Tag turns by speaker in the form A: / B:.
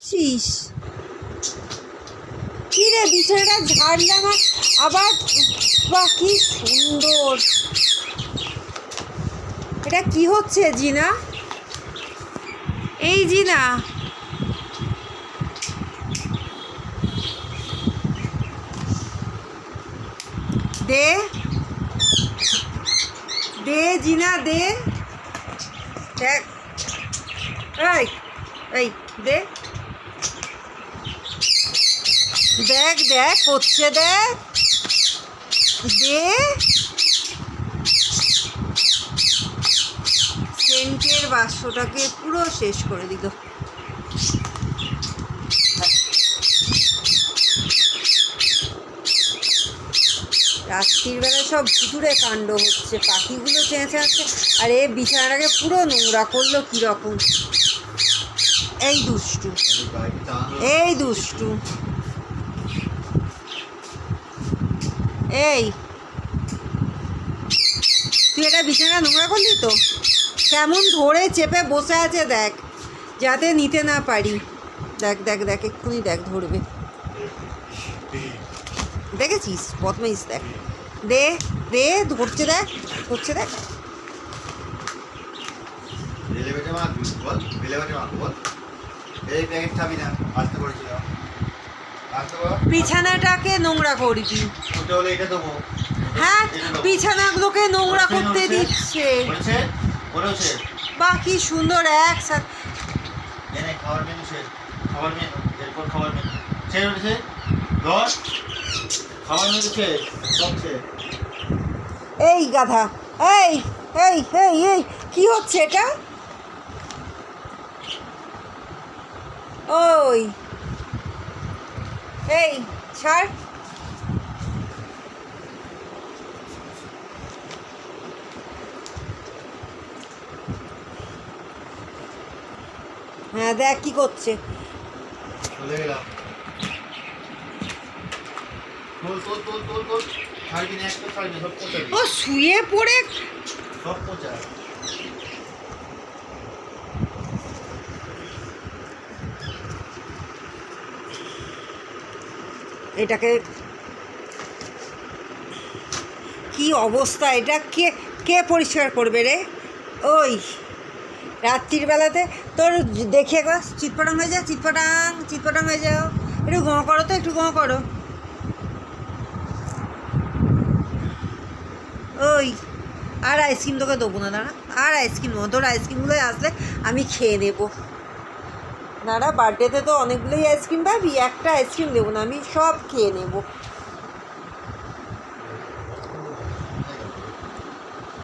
A: ছিস কি রে, বিছানাটা ঝাড়লাম আবার। বাহ কি সুন্দর। এটা কি হচ্ছে জিনা? এই জিনা, দে দে জিনা দে, দেখ এই এই দে, দেখ দেখ করছে, দেখ দে। সেন্টের বাক্সটাকে পুরো শেষ করে দিল। রাত্রির বেলা সব ভুতুড়ে কাণ্ড হচ্ছে, পাখিগুলো চেঁচাচ্ছে, আর এ বিছানাটাকে পুরো নোংরা করলো কীরকম। এই দুষ্টু, এই দুষ্টু, এই তুই এটা বিছানা নোংরা করলি তো? কেমন ধরে চেপে বসে আছে দেখ, যাতে নিতে না পারি। দেখ দেখ দেখ, এক্ষুনি দেখ ধরবে, দেখেছিস বদমাইশ। দেখ দে দে, ধরছে দেখ, ধরছে দেখ। বিছানাটাকে নোংরা করবি? হ্যাঁ, বিছানাগুলোকে নোংরা করতে দিচ্ছে। বাহ কি সুন্দর একসাথে। এই গাধা, এই এই এই এই কি হচ্ছে এটা? ওই এই ছাড়। হ্যাঁ দেখ কি করছে। ও শুয়ে পড়ে এটাকে কি অবস্থা, এটা কে কে পরিষ্কার করবে রে? ওই রাত্রির বেলাতে তোর দেখে একবার চিৎপটাং হয়ে যা, চিৎপটাং চিৎপটাং হয়ে যাও। একটু গোঁ করো তো, একটু গোঁ করো। ওই আর আইসক্রিম তোকে দেবো না, দাঁড়া, আর আইসক্রিম দেবো, তোর আইসক্রিমগুলোই আসলে আমি খেয়ে নেবো। দাঁড়া, বার্থডেতে তো অনেকগুলোই আইসক্রিম পাবি, একটা আইসক্রিম দেবো না, আমি সব খেয়ে নেবো।